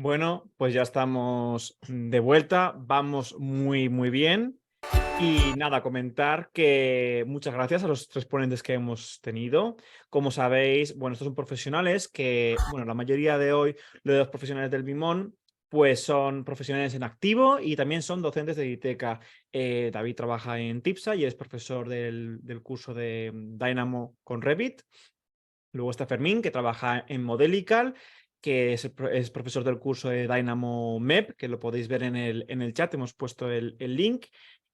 Bueno, pues ya estamos de vuelta, vamos muy bien. Y nada, comentar que muchas gracias a los tres ponentes que hemos tenido. Como sabéis, bueno, estos son profesionales que, bueno, la mayoría de hoy, los profesionales del Bimón, pues son profesionales en activo y también son docentes de Editeca. David trabaja en TIPSA y es profesor del curso de Dynamo con Revit. Luego está Fermín, que trabaja en Modelical, que es profesor del curso de Dynamo MEP, que lo podéis ver en el chat, hemos puesto el link.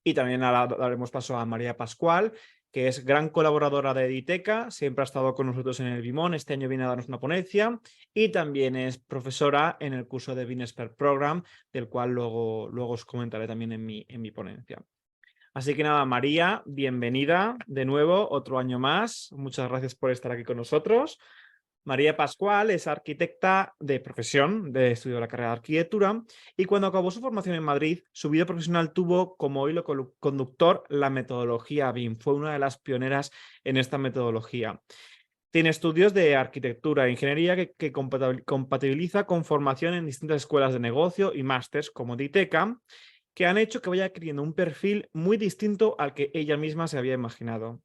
Y también ahora daremos paso a María Pascual, que es gran colaboradora de Editeca, siempre ha estado con nosotros en el Bimón, este año viene a darnos una ponencia y también es profesora en el curso de BIM Program, del cual luego os comentaré también en mi ponencia. Así que nada, María, bienvenida de nuevo, otro año más. Muchas gracias por estar aquí con nosotros. María Pascual es arquitecta de profesión, de estudio de la carrera de arquitectura, y cuando acabó su formación en Madrid, su vida profesional tuvo como hilo conductor la metodología BIM. Fue una de las pioneras en esta metodología. Tiene estudios de arquitectura e ingeniería que compatibiliza con formación en distintas escuelas de negocio y másters como DITECA, que han hecho que vaya adquiriendo un perfil muy distinto al que ella misma se había imaginado.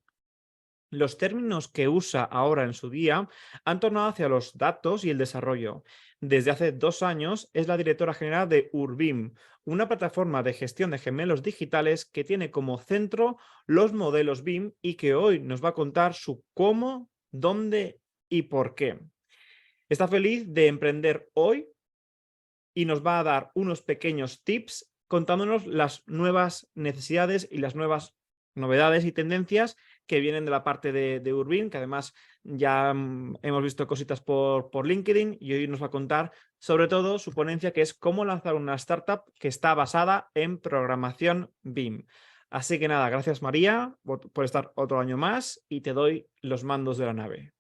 Los términos que usa ahora en su día han tornado hacia los datos y el desarrollo. Desde hace 2 años es la directora general de Urbim, una plataforma de gestión de gemelos digitales que tiene como centro los modelos BIM y que hoy nos va a contar su cómo, dónde y por qué. Está feliz de emprender hoy y nos va a dar unos pequeños tips contándonos las nuevas necesidades y las nuevas novedades y tendencias que vienen de la parte de Urbim, que además ya hemos visto cositas por LinkedIn y hoy nos va a contar sobre todo su ponencia, que es cómo lanzar una startup que está basada en programación BIM. Así que nada, gracias María por estar otro año más y te doy los mandos de la nave.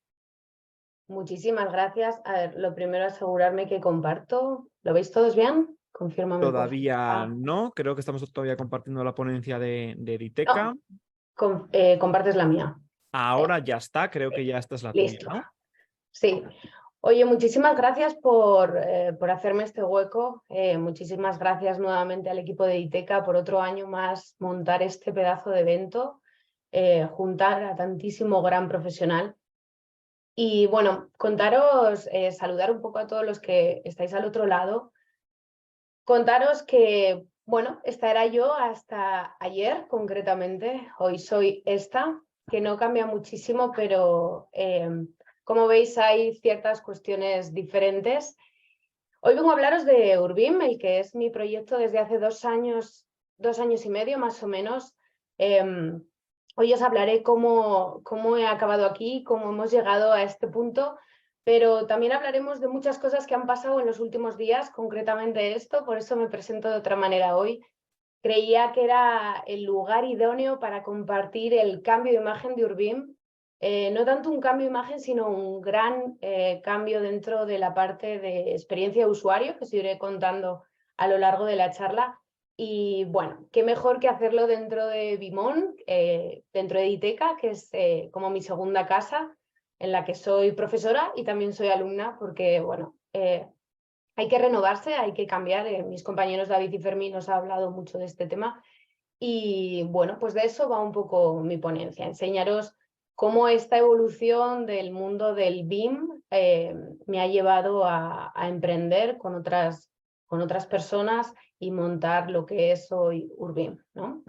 Muchísimas gracias. A ver, lo primero asegurarme que comparto. ¿Lo veis todos bien? Confírmame, por favor. Todavía no, creo que estamos todavía compartiendo la ponencia de Editeca. No, compartes la mía. Ahora ya está, creo que ya esta es la tuya, Listo. ¿no? Sí. Oye, muchísimas gracias por hacerme este hueco. Muchísimas gracias nuevamente al equipo de ITECA por otro año más montar este pedazo de evento, juntar a tantísimo gran profesional. Y bueno, contaros, saludar un poco a todos los que estáis al otro lado. Contaros que, bueno, esta era yo hasta ayer concretamente. Hoy soy esta, que no cambia muchísimo, pero como veis hay ciertas cuestiones diferentes. Hoy vengo a hablaros de Urbim, el que es mi proyecto desde hace 2 años y medio más o menos. Hoy os hablaré cómo he acabado aquí, cómo hemos llegado a este punto, pero también hablaremos de muchas cosas que han pasado en los últimos días, concretamente esto, por eso me presento de otra manera hoy. Creía que era el lugar idóneo para compartir el cambio de imagen de Urbim. No tanto un cambio de imagen, sino un gran cambio dentro de la parte de experiencia de usuario, que os iré contando a lo largo de la charla. Y bueno, qué mejor que hacerlo dentro de Bimón, dentro de Editeca, que es como mi segunda casa, en la que soy profesora y también soy alumna, porque bueno, hay que renovarse, hay que cambiar. Mis compañeros David y Fermín nos han hablado mucho de este tema. Y bueno, pues de eso va un poco mi ponencia, enseñaros cómo esta evolución del mundo del BIM me ha llevado a emprender con otras personas y montar lo que es hoy Urbim, ¿no?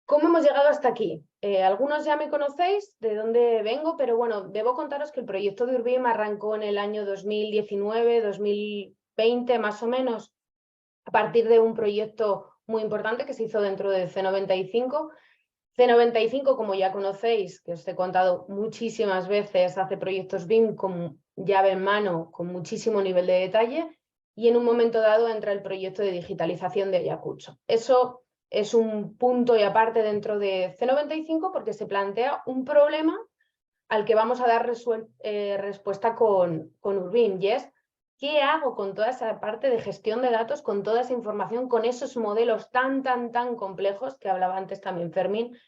¿Cómo hemos llegado hasta aquí? Algunos ya me conocéis de dónde vengo, pero bueno, debo contaros que el proyecto de Urbim arrancó en el año 2019, 2020 más o menos, a partir de un proyecto muy importante que se hizo dentro de C95. C95, como ya conocéis, que os he contado muchísimas veces, hace proyectos BIM con llave en mano, con muchísimo nivel de detalle, y en un momento dado entra el proyecto de digitalización de Ayacucho. Eso es un punto y aparte dentro de C95 porque se plantea un problema al que vamos a dar respuesta con Urbim, y es ¿qué hago con toda esa parte de gestión de datos, con toda esa información, con esos modelos tan complejos que hablaba antes también Fermín,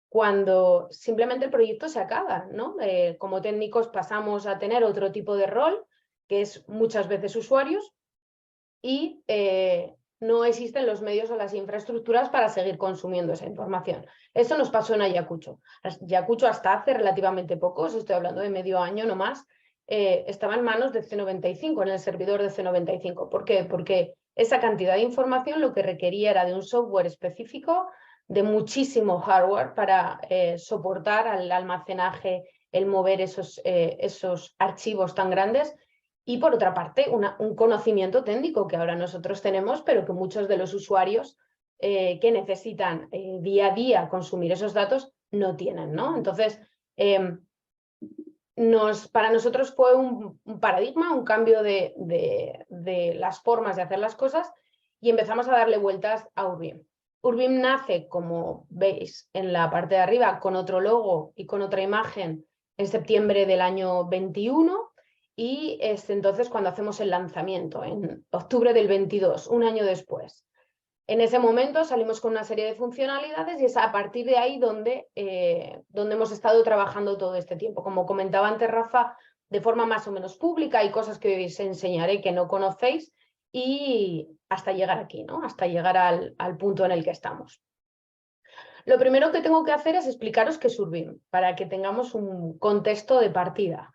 cuando simplemente el proyecto se acaba, ¿no? Como técnicos pasamos a tener otro tipo de rol que es muchas veces usuarios, y no existen los medios o las infraestructuras para seguir consumiendo esa información. Eso nos pasó en Ayacucho. Ayacucho hasta hace relativamente poco, os estoy hablando de medio año no más, estaba en manos de C95, en el servidor de C95. ¿Por qué? Porque esa cantidad de información lo que requería era de un software específico, de muchísimo hardware para soportar al almacenaje, el mover esos archivos tan grandes. Y por otra parte, un conocimiento técnico que ahora nosotros tenemos, pero que muchos de los usuarios que necesitan día a día consumir esos datos no tienen, ¿no? Entonces, para nosotros fue un paradigma, un cambio de las formas de hacer las cosas, y empezamos a darle vueltas a Urbim. Urbim nace, como veis en la parte de arriba, con otro logo y con otra imagen en septiembre del año 21, y es entonces cuando hacemos el lanzamiento, en octubre del 22, un año después. En ese momento salimos con una serie de funcionalidades y es a partir de ahí donde hemos estado trabajando todo este tiempo. Como comentaba antes Rafa, de forma más o menos pública, hay cosas que hoy os enseñaré que no conocéis, y hasta llegar aquí, ¿no? Hasta llegar al punto en el que estamos. Lo primero que tengo que hacer es explicaros qué es Urbim, para que tengamos un contexto de partida.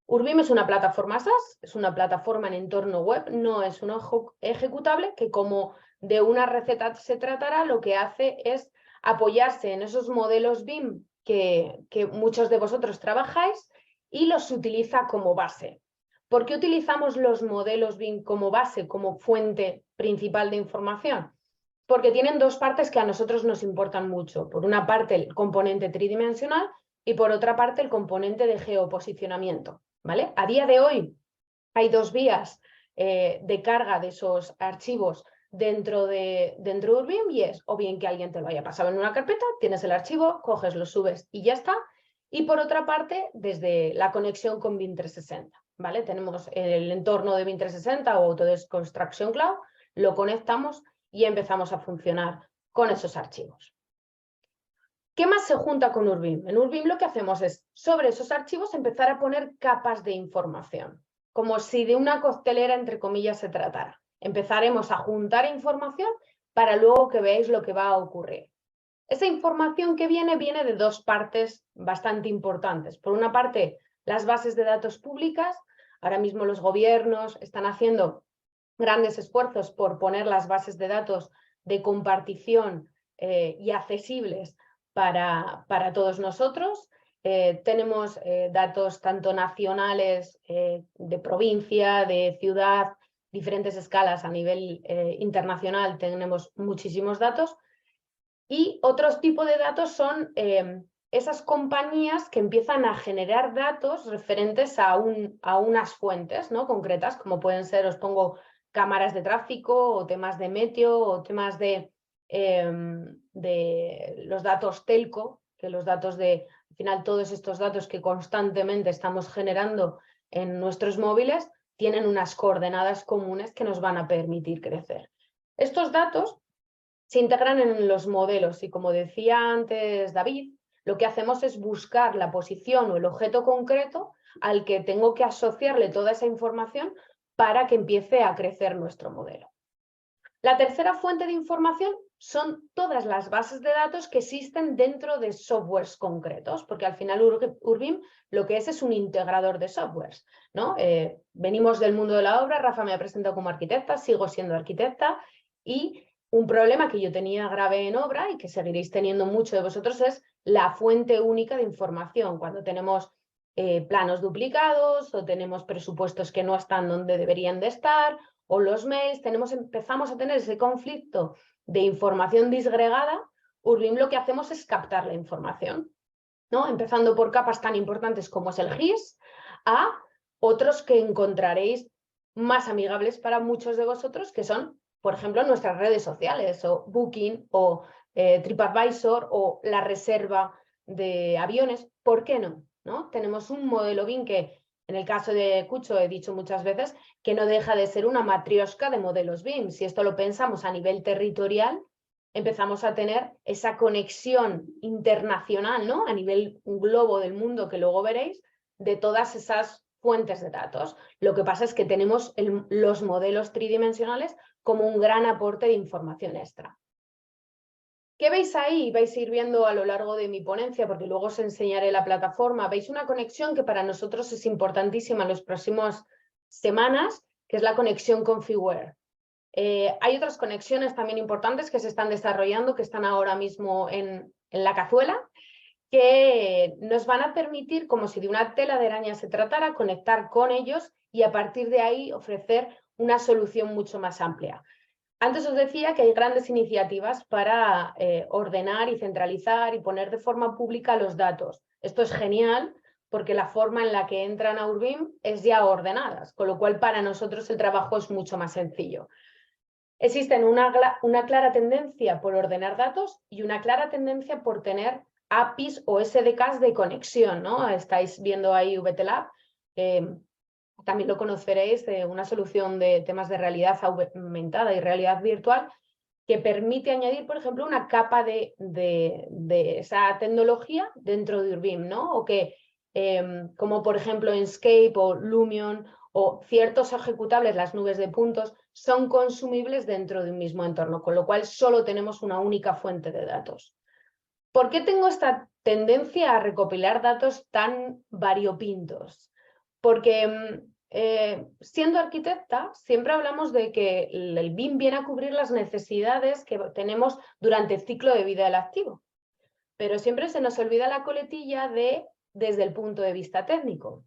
Urbim es una plataforma SaaS, es una plataforma en entorno web, no es un ejecutable que, como de una receta se tratará, lo que hace es apoyarse en esos modelos BIM que muchos de vosotros trabajáis y los utiliza como base. ¿Por qué utilizamos los modelos BIM como base, como fuente principal de información? Porque tienen dos partes que a nosotros nos importan mucho. Por una parte, el componente tridimensional, y por otra parte, el componente de geoposicionamiento, ¿vale? A día de hoy hay dos vías de carga de esos archivos dentro de Urbim, y es o bien que alguien te lo haya pasado en una carpeta, tienes el archivo, coges, lo subes y ya está. Y por otra parte, desde la conexión con BIM 360, ¿vale? Tenemos el entorno de BIM 360 o Autodesk Construction Cloud, lo conectamos y empezamos a funcionar con esos archivos. ¿Qué más se junta con Urbim? En Urbim lo que hacemos es, sobre esos archivos, empezar a poner capas de información, como si de una coctelera, entre comillas, se tratara. Empezaremos a juntar información para luego que veáis lo que va a ocurrir. Esa información que viene de dos partes bastante importantes. Por una parte, las bases de datos públicas. Ahora mismo los gobiernos están haciendo grandes esfuerzos por poner las bases de datos de compartición y accesibles para todos nosotros. Tenemos datos tanto nacionales, de provincia, de ciudad, diferentes escalas a nivel internacional, tenemos muchísimos datos. Y otros tipos de datos son esas compañías que empiezan a generar datos referentes a unas fuentes, ¿no?, concretas, como pueden ser, os pongo, cámaras de tráfico o temas de meteo o temas de los datos telco, que los datos al final todos estos datos que constantemente estamos generando en nuestros móviles tienen unas coordenadas comunes que nos van a permitir crecer. Estos datos se integran en los modelos y, como decía antes David, lo que hacemos es buscar la posición o el objeto concreto al que tengo que asociarle toda esa información para que empiece a crecer nuestro modelo. La tercera fuente de información son todas las bases de datos que existen dentro de softwares concretos, porque al final Urbim lo que es un integrador de softwares, ¿no? Venimos del mundo de la obra, Rafa me ha presentado como arquitecta, sigo siendo arquitecta, y un problema que yo tenía grave en obra y que seguiréis teniendo mucho de vosotros es la fuente única de información. Cuando tenemos planos duplicados o tenemos presupuestos que no están donde deberían de estar, o los mails, empezamos a tener ese conflicto de información disgregada. Urbim lo que hacemos es captar la información, ¿no? Empezando por capas tan importantes como es el GIS, a otros que encontraréis más amigables para muchos de vosotros, que son, por ejemplo, nuestras redes sociales, o Booking, o TripAdvisor, o la reserva de aviones. ¿Por qué no? ¿No? Tenemos un modelo BIM que, en el caso de Cucho, he dicho muchas veces, que no deja de ser una matrioshka de modelos BIM. Si esto lo pensamos a nivel territorial, empezamos a tener esa conexión internacional, ¿no?, a nivel globo del mundo, que luego veréis, de todas esas fuentes de datos. Lo que pasa es que tenemos los modelos tridimensionales como un gran aporte de información extra. ¿Qué veis ahí? Vais a ir viendo a lo largo de mi ponencia, porque luego os enseñaré la plataforma. Veis una conexión que para nosotros es importantísima en las próximas semanas, que es la conexión con Figware. Hay otras conexiones también importantes que se están desarrollando, que están ahora mismo en la cazuela, que nos van a permitir, como si de una tela de araña se tratara, conectar con ellos y a partir de ahí ofrecer una solución mucho más amplia. Antes os decía que hay grandes iniciativas para ordenar y centralizar y poner de forma pública los datos. Esto es genial porque la forma en la que entran a Urbim es ya ordenadas, con lo cual para nosotros el trabajo es mucho más sencillo. Existen una clara tendencia por ordenar datos y una clara tendencia por tener APIs o SDKs de conexión, ¿no? Estáis viendo ahí VTLab. También lo conoceréis, una solución de temas de realidad aumentada y realidad virtual que permite añadir, por ejemplo, una capa de esa tecnología dentro de Urbim, ¿no? O que, como por ejemplo Enscape o Lumion o ciertos ejecutables, las nubes de puntos, son consumibles dentro de un mismo entorno, con lo cual solo tenemos una única fuente de datos. ¿Por qué tengo esta tendencia a recopilar datos tan variopintos? Porque siendo arquitecta, siempre hablamos de que el BIM viene a cubrir las necesidades que tenemos durante el ciclo de vida del activo. Pero siempre se nos olvida la coletilla desde el punto de vista técnico.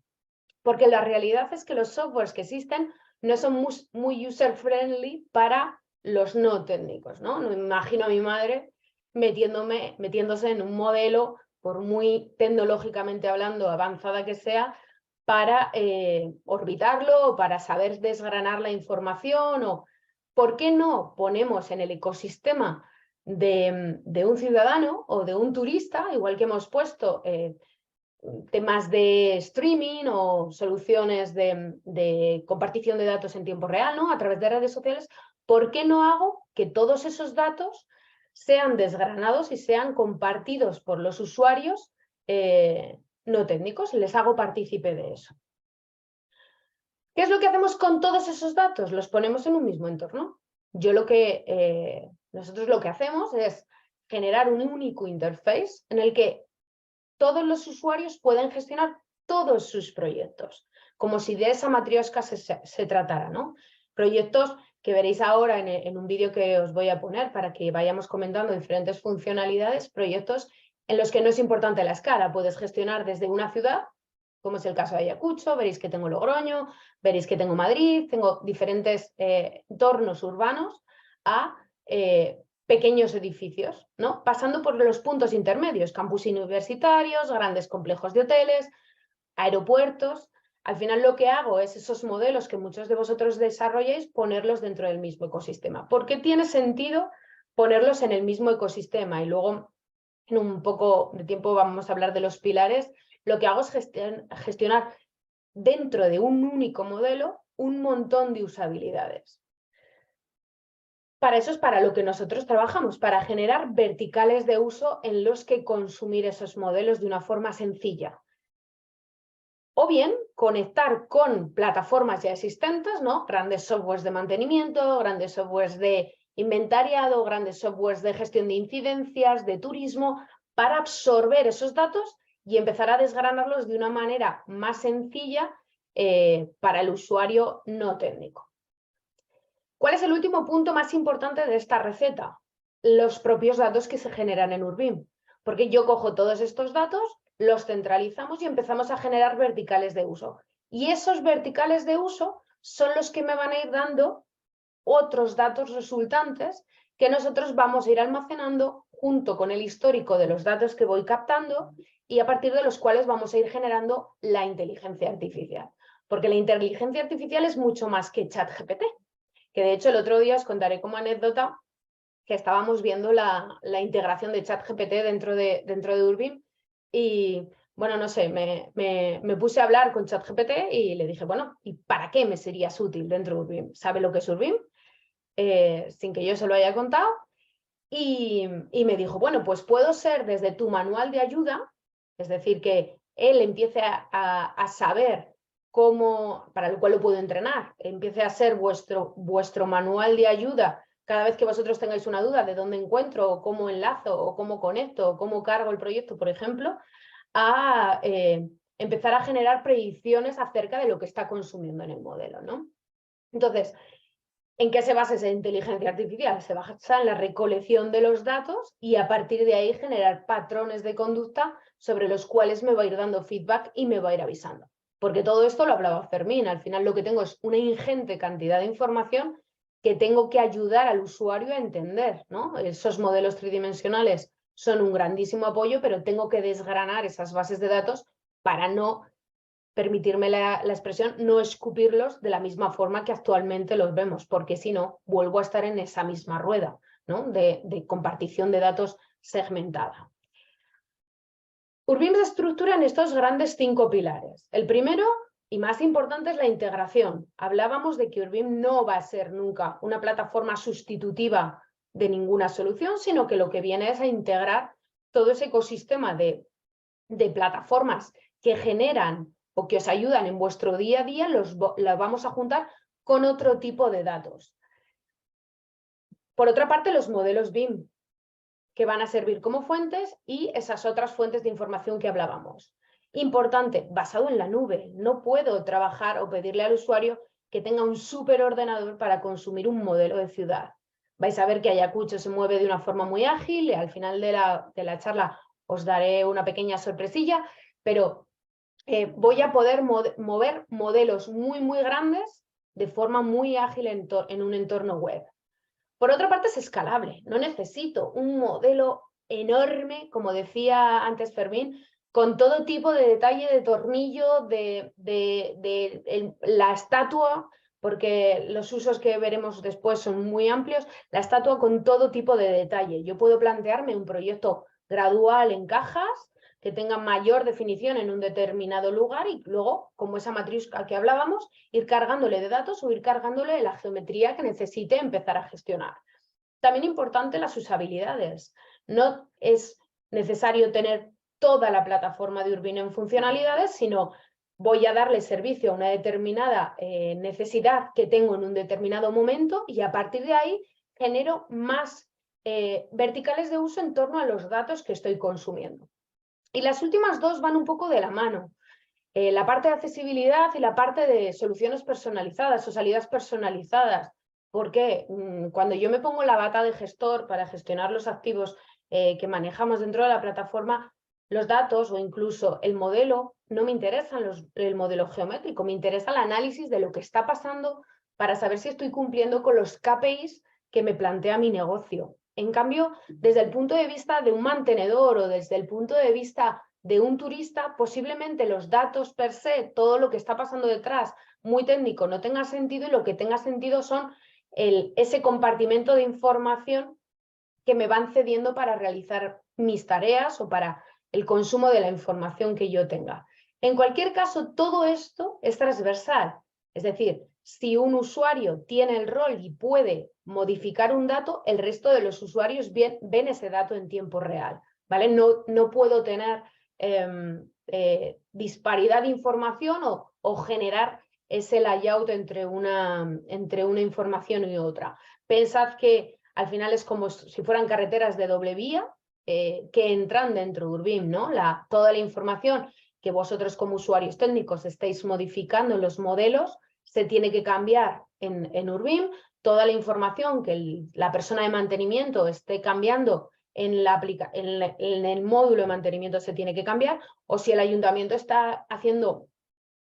Porque la realidad es que los softwares que existen no son muy user-friendly para los no técnicos, ¿no? No me imagino a mi madre metiéndose en un modelo, por muy tecnológicamente hablando avanzada que sea, para orbitarlo o para saber desgranar la información. O ¿por qué no ponemos en el ecosistema de un ciudadano o de un turista, igual que hemos puesto temas de streaming o soluciones de compartición de datos en tiempo real, ¿no? A través de redes sociales? ¿Por qué no hago que todos esos datos sean desgranados y sean compartidos por los usuarios no técnicos? Les hago partícipe de eso. ¿Qué es lo que hacemos con todos esos datos? Los ponemos en un mismo entorno. Nosotros lo que hacemos es generar un único interface en el que todos los usuarios pueden gestionar todos sus proyectos, como si de esa matriosca se tratara, ¿no? Proyectos que veréis ahora en un vídeo que os voy a poner para que vayamos comentando diferentes funcionalidades, proyectos en los que no es importante la escala, puedes gestionar desde una ciudad, como es el caso de Ayacucho, veréis que tengo Logroño, veréis que tengo Madrid, tengo diferentes entornos urbanos a pequeños edificios, ¿no? Pasando por los puntos intermedios, campus universitarios, grandes complejos de hoteles, aeropuertos. Al final lo que hago es esos modelos que muchos de vosotros desarrolláis, ponerlos dentro del mismo ecosistema. ¿Por qué tiene sentido ponerlos en el mismo ecosistema? Y luego, en un poco de tiempo, vamos a hablar de los pilares. Lo que hago es gestionar dentro de un único modelo un montón de usabilidades. Para eso es para lo que nosotros trabajamos, para generar verticales de uso en los que consumir esos modelos de una forma sencilla. O bien conectar con plataformas ya existentes, ¿no? Grandes softwares de mantenimiento, grandes softwares de inventariado, grandes softwares de gestión de incidencias, de turismo, para absorber esos datos y empezar a desgranarlos de una manera más sencilla para el usuario no técnico. ¿Cuál es el último punto más importante de esta receta? Los propios datos que se generan en Urbim. Porque yo cojo todos estos datos, los centralizamos y empezamos a generar verticales de uso. Y esos verticales de uso son los que me van a ir dando otros datos resultantes que nosotros vamos a ir almacenando junto con el histórico de los datos que voy captando y a partir de los cuales vamos a ir generando la inteligencia artificial. Porque la inteligencia artificial es mucho más que ChatGPT. Que de hecho el otro día os contaré como anécdota que estábamos viendo la integración de ChatGPT dentro de Urbim y, bueno, no sé, me puse a hablar con ChatGPT y le dije, bueno, ¿y para qué me serías útil dentro de Urbim? ¿Sabe lo que es Urbim? Sin que yo se lo haya contado. Y me dijo, bueno, pues puedo ser desde tu manual de ayuda, es decir, que él empiece a saber para el cual lo puedo entrenar, empiece a ser vuestro manual de ayuda cada vez que vosotros tengáis una duda de dónde encuentro, o cómo enlazo, o cómo conecto, o cómo cargo el proyecto, por ejemplo, a empezar a generar predicciones acerca de lo que está consumiendo en el modelo, ¿no? Entonces, ¿en qué se basa esa inteligencia artificial? Se basa en la recolección de los datos y a partir de ahí generar patrones de conducta sobre los cuales me va a ir dando feedback y me va a ir avisando. Porque todo esto lo hablaba Fermín, al final lo que tengo es una ingente cantidad de información que tengo que ayudar al usuario a entender, ¿no? Esos modelos tridimensionales son un grandísimo apoyo, pero tengo que desgranar esas bases de datos para no permitirme la expresión, no escupirlos de la misma forma que actualmente los vemos, porque si no, vuelvo a estar en esa misma rueda, ¿no? de compartición de datos segmentada. Urbim se estructura en estos grandes 5 pilares. El primero y más importante es la integración. Hablábamos de que Urbim no va a ser nunca una plataforma sustitutiva de ninguna solución, sino que lo que viene es a integrar todo ese ecosistema de plataformas que generan o que os ayudan en vuestro día a día, las vamos a juntar con otro tipo de datos. Por otra parte, los modelos BIM, que van a servir como fuentes, y esas otras fuentes de información que hablábamos. Importante, basado en la nube. No puedo trabajar o pedirle al usuario que tenga un superordenador para consumir un modelo de ciudad. Vais a ver que Ayacucho se mueve de una forma muy ágil y al final de la charla os daré una pequeña sorpresilla, pero voy a poder mover modelos muy grandes de forma muy ágil en un entorno web. Por otra parte, es escalable. No necesito un modelo enorme, como decía antes Fermín, con todo tipo de detalle de tornillo, la estatua, porque los usos que veremos después son muy amplios, la estatua con todo tipo de detalle. Yo puedo plantearme un proyecto gradual en cajas, que tengan mayor definición en un determinado lugar y luego, como esa matriz que hablábamos, ir cargándole de datos o ir cargándole de la geometría que necesite empezar a gestionar. También importante las usabilidades. No es necesario tener toda la plataforma de Urbim en funcionalidades, sino voy a darle servicio a una determinada necesidad que tengo en un determinado momento y a partir de ahí genero más verticales de uso en torno a los datos que estoy consumiendo. Y las últimas dos van un poco de la mano. La parte de accesibilidad y la parte de soluciones personalizadas o salidas personalizadas. Porque cuando yo me pongo la bata de gestor para gestionar los activos que manejamos dentro de la plataforma, los datos o incluso el modelo, no me interesan el modelo geométrico, me interesa el análisis de lo que está pasando para saber si estoy cumpliendo con los KPIs que me plantea mi negocio. En cambio, desde el punto de vista de un mantenedor o desde el punto de vista de un turista, posiblemente los datos per se, todo lo que está pasando detrás, muy técnico, no tenga sentido, y lo que tenga sentido son ese compartimento de información que me van cediendo para realizar mis tareas o para el consumo de la información que yo tenga. En cualquier caso, todo esto es transversal. Es decir, si un usuario tiene el rol y puede modificar un dato, el resto de los usuarios ven ese dato en tiempo real, ¿vale? No puedo tener disparidad de información o generar ese layout entre una información y otra. Pensad que al final es como si fueran carreteras de doble vía que entran dentro de Urbim, ¿no? Toda la información que vosotros como usuarios técnicos estáis modificando en los modelos se tiene que cambiar en Urbim. Toda la información que la persona de mantenimiento esté cambiando en el módulo de mantenimiento se tiene que cambiar, o si el ayuntamiento está haciendo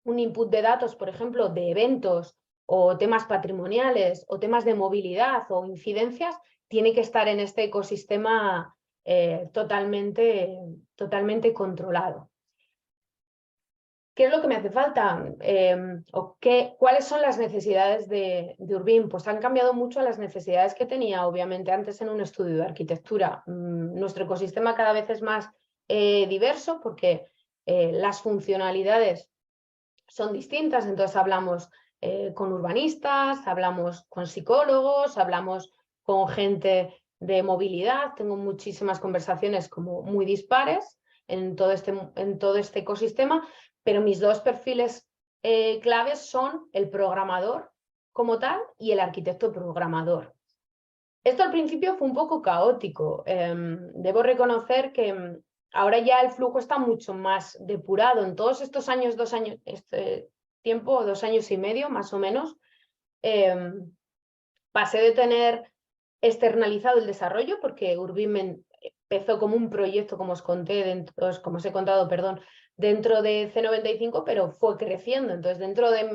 un input de datos, por ejemplo, de eventos o temas patrimoniales o temas de movilidad o incidencias, tiene que estar en este ecosistema totalmente controlado. ¿Qué es lo que me hace falta? ¿Cuáles son las necesidades de Urbim? Pues han cambiado mucho a las necesidades que tenía, obviamente, antes en un estudio de arquitectura. Nuestro ecosistema cada vez es más diverso porque las funcionalidades son distintas, entonces hablamos con urbanistas, hablamos con psicólogos, hablamos con gente de movilidad, tengo muchísimas conversaciones como muy dispares en todo este ecosistema, pero mis dos perfiles claves son el programador como tal y el arquitecto programador. Esto al principio fue un poco caótico. Debo reconocer que ahora ya el flujo está mucho más depurado. En todos estos años, 2 años, este tiempo, 2 años y medio más o menos, pasé de tener externalizado el desarrollo, porque Urbim empezó como un proyecto, como os conté, como os he contado, perdón, dentro de C95, pero fue creciendo. Entonces, dentro de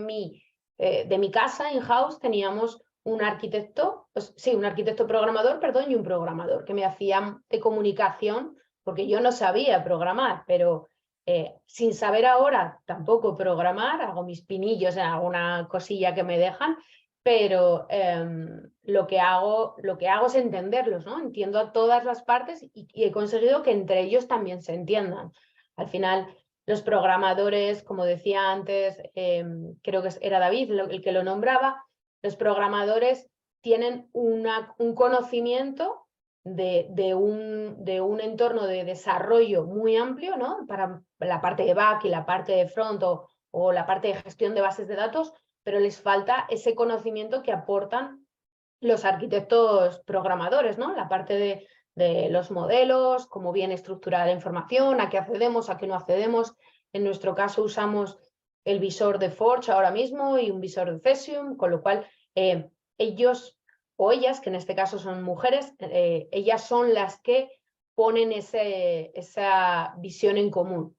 mi casa, in-house, teníamos un arquitecto, pues, sí, un arquitecto programador, perdón, y un programador que me hacían de comunicación, porque yo no sabía programar, pero sin saber ahora tampoco programar, hago mis pinillos, hago una cosilla que me dejan, pero lo que hago es entenderlos, ¿no? Entiendo a todas las partes y he conseguido que entre ellos también se entiendan. Al final, los programadores, como decía antes, creo que era David el que lo nombraba, los programadores tienen un conocimiento de un entorno de desarrollo muy amplio, ¿no? Para la parte de back y la parte de front o la parte de gestión de bases de datos, pero les falta ese conocimiento que aportan los arquitectos programadores, ¿no? La parte de los modelos, cómo viene estructurada la información, a qué accedemos, a qué no accedemos. En nuestro caso usamos el visor de Forge ahora mismo y un visor de Cesium, con lo cual ellos o ellas, que en este caso son mujeres, ellas son las que ponen esa visión en común.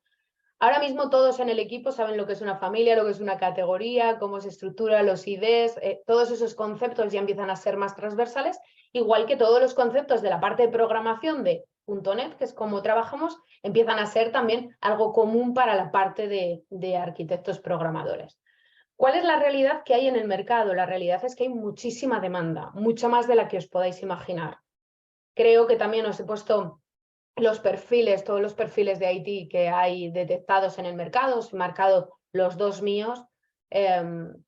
Ahora mismo todos en el equipo saben lo que es una familia, lo que es una categoría, cómo se estructura los IDs, todos esos conceptos ya empiezan a ser más transversales, igual que todos los conceptos de la parte de programación de .NET, que es como trabajamos, empiezan a ser también algo común para la parte de arquitectos programadores. ¿Cuál es la realidad que hay en el mercado? La realidad es que hay muchísima demanda, mucha más de la que os podáis imaginar. Creo que también os he puesto los perfiles, todos los perfiles de IT que hay detectados en el mercado, os he marcado los 2 míos.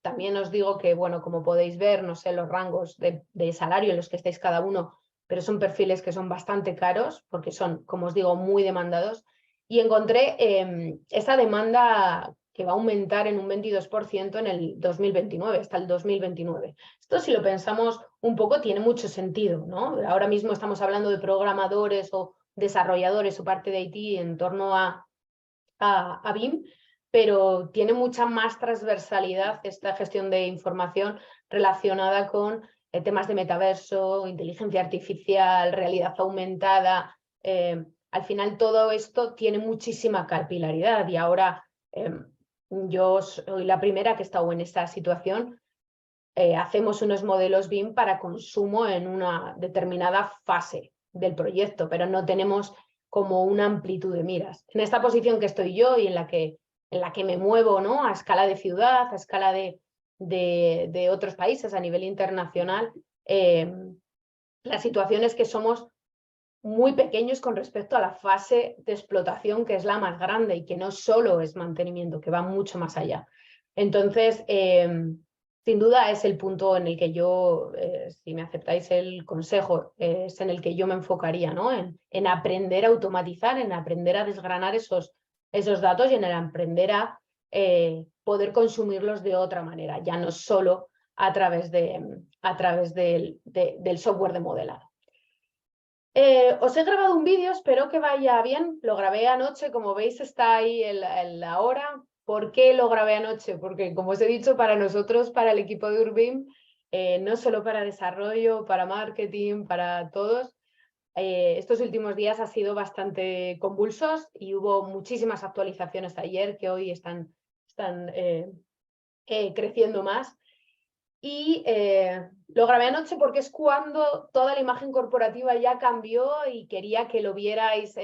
También os digo que, bueno, como podéis ver, no sé los rangos de salario en los que estáis cada uno, pero son perfiles que son bastante caros porque son, como os digo, muy demandados. Y encontré esa demanda que va a aumentar en un 22% en el 2029, hasta el 2029. Esto, si lo pensamos un poco, tiene mucho sentido, ¿no? Ahora mismo estamos hablando de programadores o desarrolladores o parte de IT en torno a BIM, pero tiene mucha más transversalidad esta gestión de información relacionada con temas de metaverso, inteligencia artificial, realidad aumentada. Al final todo esto tiene muchísima capilaridad y ahora yo soy la primera que he estado en esta situación. Hacemos unos modelos BIM para consumo en una determinada fase del proyecto, pero no tenemos como una amplitud de miras. En esta posición que estoy yo y en la que me muevo, ¿no? A escala de ciudad, a escala de otros países, a nivel internacional, la situación es que somos muy pequeños con respecto a la fase de explotación, que es la más grande y que no solo es mantenimiento, que va mucho más allá. Entonces, sin duda es el punto en el que yo, si me aceptáis el consejo, es en el que yo me enfocaría, ¿no? En aprender a automatizar, en aprender a desgranar esos datos y en el aprender a poder consumirlos de otra manera, ya no solo a través del software de modelado. Os he grabado un vídeo, espero que vaya bien. Lo grabé anoche, como veis está ahí la hora. ¿Por qué lo grabé anoche? Porque, como os he dicho, para nosotros, para el equipo de Urbim, no solo para desarrollo, para marketing, para todos, estos últimos días han sido bastante convulsos y hubo muchísimas actualizaciones ayer que hoy están creciendo más. Y lo grabé anoche porque es cuando toda la imagen corporativa ya cambió y quería que lo vierais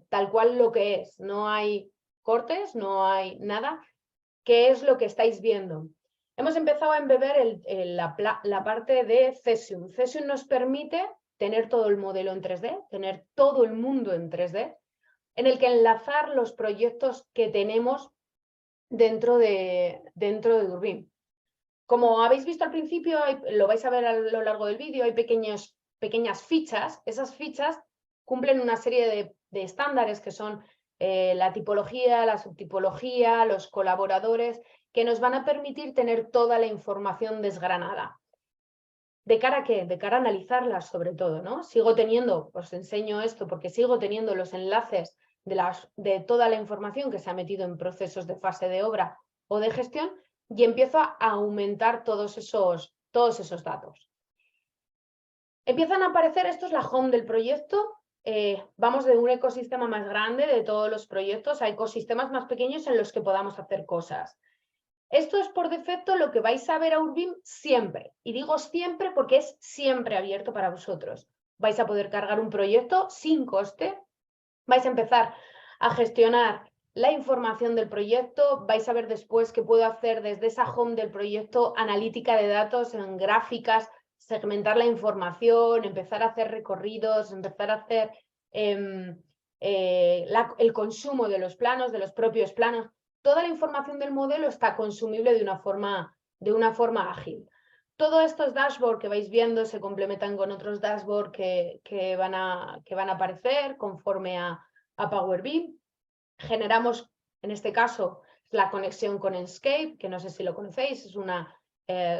tal cual lo que es. No hay cortes, no hay nada. ¿Qué es lo que estáis viendo? Hemos empezado a embeber la parte de Cesium. Cesium nos permite tener todo el modelo en 3D, tener todo el mundo en 3D, en el que enlazar los proyectos que tenemos dentro de Urbim. Como habéis visto al principio, lo vais a ver a lo largo del vídeo, hay pequeñas fichas. Esas fichas cumplen una serie de estándares que son la tipología, la subtipología, los colaboradores, que nos van a permitir tener toda la información desgranada. ¿De cara a qué? De cara a analizarla sobre todo, ¿no? Sigo teniendo, os enseño esto porque sigo teniendo los enlaces de toda la información que se ha metido en procesos de fase de obra o de gestión y empiezo a aumentar todos esos datos. Empiezan a aparecer, esto es la home del proyecto, vamos de un ecosistema más grande de todos los proyectos a ecosistemas más pequeños en los que podamos hacer cosas. Esto es por defecto lo que vais a ver a Urbim siempre. Y digo siempre porque es siempre abierto para vosotros. Vais a poder cargar un proyecto sin coste. Vais a empezar a gestionar la información del proyecto. Vais a ver después qué puedo hacer desde esa home del proyecto, analítica de datos en gráficas, segmentar la información, empezar a hacer recorridos, empezar a hacer el consumo de los planos, de los propios planos. Toda la información del modelo está consumible de una forma ágil. Todos estos dashboards que vais viendo se complementan con otros dashboards que van a aparecer conforme a Power BI. Generamos, en este caso, la conexión con Enscape, que no sé si lo conocéis, es una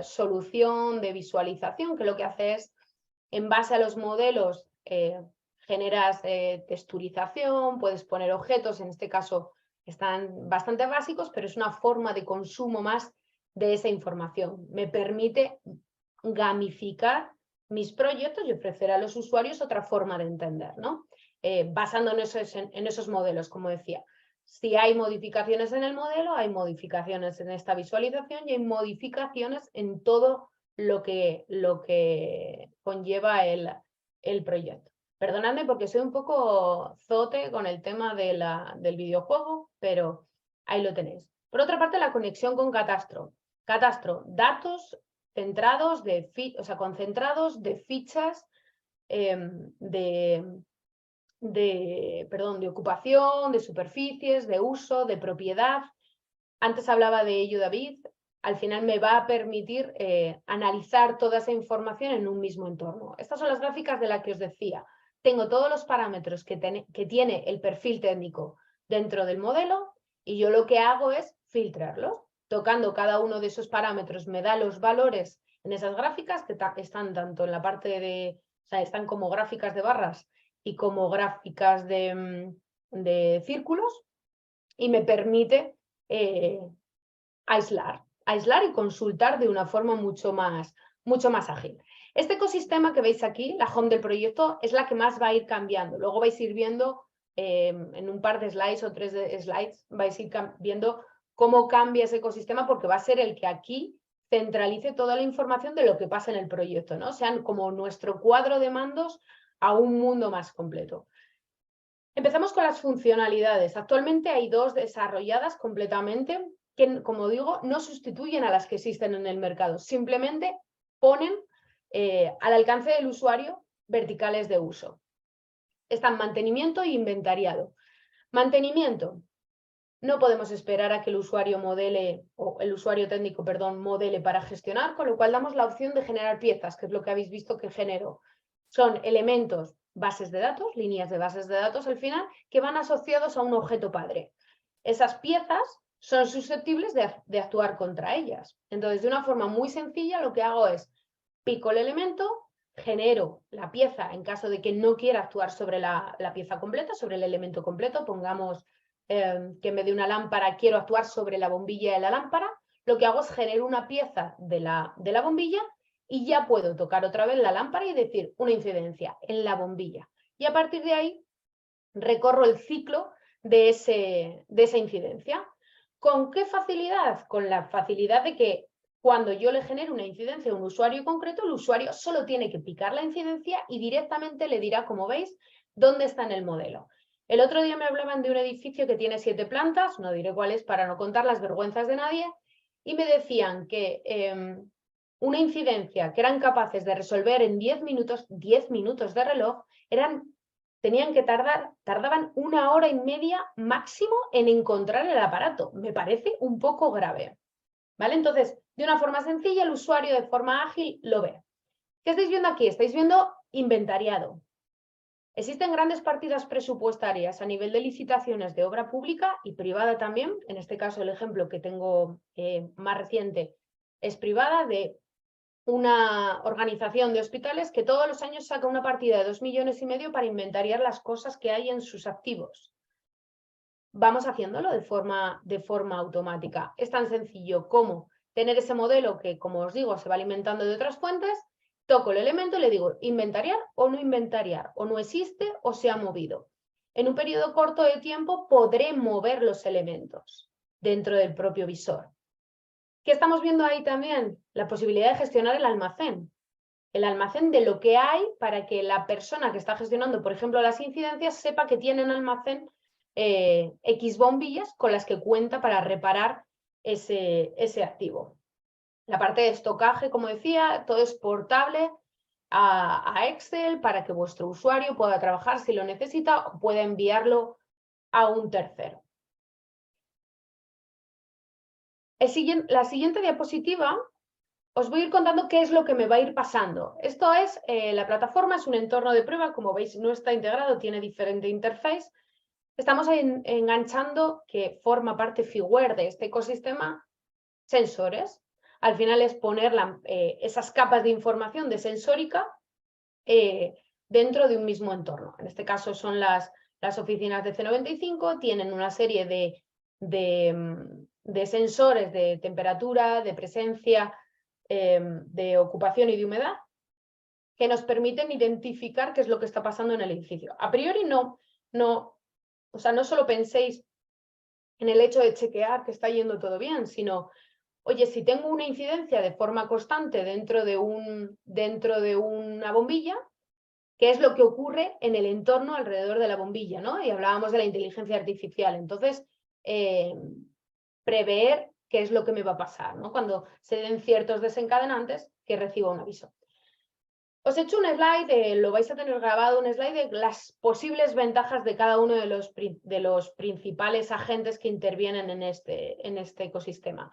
solución de visualización que lo que hace es, en base a los modelos, generas texturización, puedes poner objetos, en este caso están bastante básicos, pero es una forma de consumo más de esa información. Me permite gamificar mis proyectos y ofrecer a los usuarios otra forma de entender, ¿no? Basando en esos modelos, como decía. Si hay modificaciones en el modelo, hay modificaciones en esta visualización y hay modificaciones en todo lo que conlleva el proyecto. Perdonadme porque soy un poco zote con el tema del videojuego, pero ahí lo tenéis. Por otra parte, la conexión con Catastro. Catastro, datos centrados concentrados de fichas de ocupación, de superficies, de uso, de propiedad. Antes hablaba de ello David. Al final me va a permitir analizar toda esa información en un mismo entorno. Estas son las gráficas de las que os decía. Tengo todos los parámetros que tiene el perfil técnico dentro del modelo y yo lo que hago es filtrarlos. Tocando cada uno de esos parámetros me da los valores en esas gráficas que están tanto en la parte de, o sea, están como gráficas de barras y como gráficas de círculos y me permite aislar y consultar de una forma mucho más ágil. Este ecosistema que veis aquí, la home del proyecto, es la que más va a ir cambiando. Luego vais a ir viendo en un par de slides o 3 slides, vais a ir viendo cómo cambia ese ecosistema porque va a ser el que aquí centralice toda la información de lo que pasa en el proyecto, ¿no? Sean como nuestro cuadro de mandos a un mundo más completo. Empezamos con las funcionalidades. Actualmente hay 2 desarrolladas completamente que, como digo, no sustituyen a las que existen en el mercado. Simplemente ponen al alcance del usuario verticales de uso. Están mantenimiento e inventariado. Mantenimiento. No podemos esperar a que el usuario técnico, modele para gestionar, con lo cual damos la opción de generar piezas, que es lo que habéis visto que genero. Son elementos, bases de datos, líneas de bases de datos al final, que van asociados a un objeto padre. Esas piezas son susceptibles de actuar contra ellas. Entonces, de una forma muy sencilla, lo que hago es pico el elemento, genero la pieza en caso de que no quiera actuar sobre la pieza completa, sobre el elemento completo. Pongamos que en vez de una lámpara quiero actuar sobre la bombilla de la lámpara. Lo que hago es genero una pieza de la bombilla y ya puedo tocar otra vez la lámpara y decir una incidencia en la bombilla. Y a partir de ahí recorro el ciclo de esa incidencia. ¿Con qué facilidad? Con la facilidad de que cuando yo le genero una incidencia a un usuario concreto, el usuario solo tiene que picar la incidencia y directamente le dirá, como veis, dónde está en el modelo. El otro día me hablaban de un edificio que tiene 7 plantas, no diré cuál es para no contar las vergüenzas de nadie, y me decían que una incidencia que eran capaces de resolver en 10 minutos de reloj, tardaban 1 hora y media máximo en encontrar el aparato. Me parece un poco grave. ¿Vale? Entonces, de una forma sencilla, el usuario de forma ágil lo ve. ¿Qué estáis viendo aquí? Estáis viendo inventariado. Existen grandes partidas presupuestarias a nivel de licitaciones de obra pública y privada también. En este caso, el ejemplo que tengo más reciente es privada, de una organización de hospitales que todos los años saca una partida de 2,5 millones para inventariar las cosas que hay en sus activos. Vamos haciéndolo de forma automática. Es tan sencillo como tener ese modelo que, como os digo, se va alimentando de otras fuentes. Toco el elemento y le digo inventariar o no inventariar, o no existe o se ha movido. En un periodo corto de tiempo podré mover los elementos dentro del propio visor. ¿Qué estamos viendo ahí también? La posibilidad de gestionar el almacén. El almacén de lo que hay para que la persona que está gestionando, por ejemplo, las incidencias, sepa que tiene en almacén X bombillas con las que cuenta para reparar ese activo. La parte de estocaje, como decía, todo es portable a Excel para que vuestro usuario pueda trabajar si lo necesita o pueda enviarlo a un tercero. La siguiente diapositiva os voy a ir contando qué es lo que me va a ir pasando. Esto es, la plataforma es un entorno de prueba, como veis no está integrado, tiene diferente interface. Estamos enganchando, que forma parte Figware de este ecosistema, sensores. Al final es poner esas capas de información de sensórica dentro de un mismo entorno. En este caso son las oficinas de C95, tienen una serie de sensores de temperatura, de presencia, de ocupación y de humedad, que nos permiten identificar qué es lo que está pasando en el edificio. A priori no solo penséis en el hecho de chequear que está yendo todo bien, sino, oye, si tengo una incidencia de forma constante dentro de una bombilla, ¿qué es lo que ocurre en el entorno alrededor de la bombilla, ¿no? Y hablábamos de la inteligencia artificial. Entonces, prever qué es lo que me va a pasar, ¿no? Cuando se den ciertos desencadenantes, que reciba un aviso. Os he hecho un slide, lo vais a tener grabado, un slide de las posibles ventajas de cada uno de los principales agentes que intervienen en este ecosistema.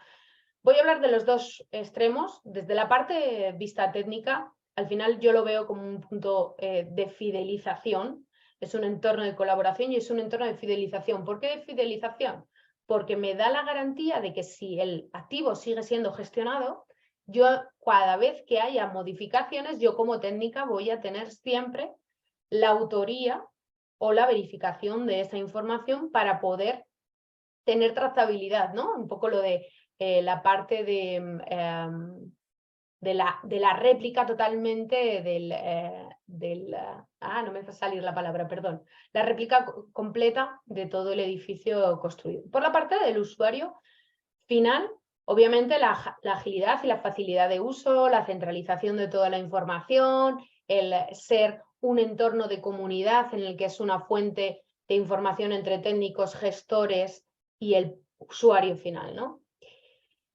Voy a hablar de los dos extremos. Desde la parte vista técnica, al final yo lo veo como un punto de fidelización. Es un entorno de colaboración y es un entorno de fidelización. ¿Por qué de fidelización? Porque me da la garantía de que si el activo sigue siendo gestionado, yo cada vez que haya modificaciones, yo como técnica voy a tener siempre la autoría o la verificación de esa información para poder tener trazabilidad, ¿no? Un poco lo de la parte de la réplica totalmente no me va a salir la palabra, perdón. La réplica completa de todo el edificio construido. Por la parte del usuario final, obviamente la agilidad y la facilidad de uso, la centralización de toda la información, el ser un entorno de comunidad en el que es una fuente de información entre técnicos, gestores y el usuario final, ¿no?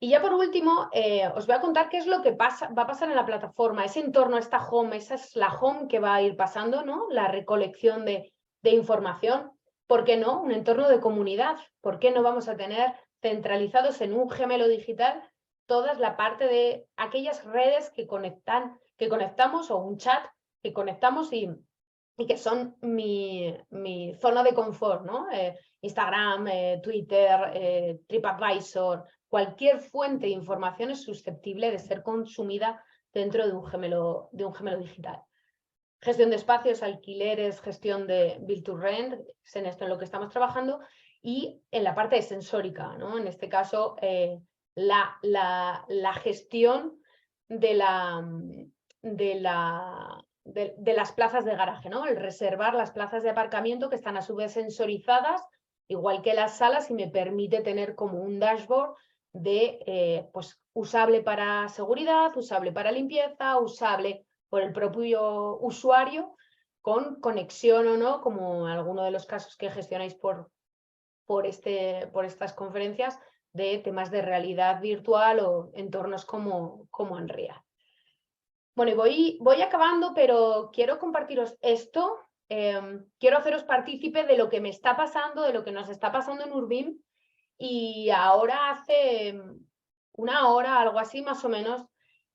Y ya por último, os voy a contar qué es lo que va a pasar en la plataforma, ese entorno, esta home, esa es la home que va a ir pasando, ¿no? La recolección de información. ¿Por qué no? Un entorno de comunidad. ¿Por qué no vamos a tener centralizados en un gemelo digital toda la parte de aquellas redes que conectamos, o un chat que conectamos y que son mi zona de confort, ¿no? Instagram, Twitter, TripAdvisor, cualquier fuente de información es susceptible de ser consumida dentro de un gemelo digital. Gestión de espacios, alquileres, gestión de build to rent, es en esto en lo que estamos trabajando, y en la parte de sensórica, ¿no? En este caso, la gestión de las plazas de garaje, ¿no? El reservar las plazas de aparcamiento que están a su vez sensorizadas, igual que las salas, y me permite tener como un dashboard pues, usable para seguridad, usable para limpieza, usable por el propio usuario, con conexión o no, como alguno de los casos que gestionáis por estas conferencias, de temas de realidad virtual o entornos como Unreal. Bueno, y voy acabando, pero quiero compartiros esto. Quiero haceros partícipe de lo que me está pasando, de lo que nos está pasando en Urbim. Y ahora hace una hora, algo así más o menos,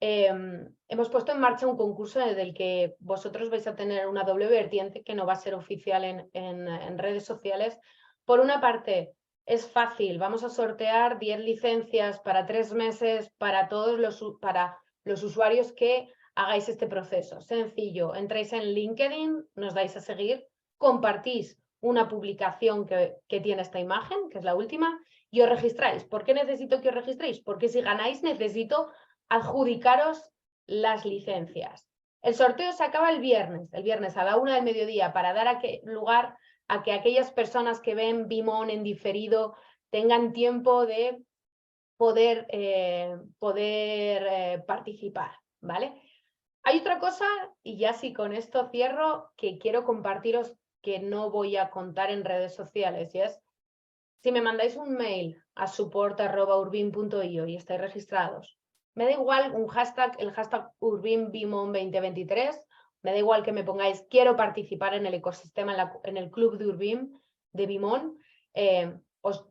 hemos puesto en marcha un concurso del que vosotros vais a tener una doble vertiente que no va a ser oficial en redes sociales. Por una parte, es fácil, vamos a sortear 10 licencias para 3 meses para todos para los usuarios que hagáis este proceso. Sencillo, entráis en LinkedIn, nos dais a seguir, compartís una publicación que tiene esta imagen, que es la última, y os registráis. ¿Por qué necesito que os registréis? Porque si ganáis necesito adjudicaros las licencias. El sorteo se acaba el viernes a la 1 del mediodía, para dar lugar a que aquellas personas que ven Vimón en diferido tengan tiempo de poder participar, ¿vale? Hay otra cosa, y ya sí con esto cierro, que quiero compartiros que no voy a contar en redes sociales, y es, si me mandáis un mail a support@urbim.io y estáis registrados, me da igual un hashtag, el hashtag UrbimVimon2023, me da igual que me pongáis quiero participar en el ecosistema, en el club de Urbim, de Vimón,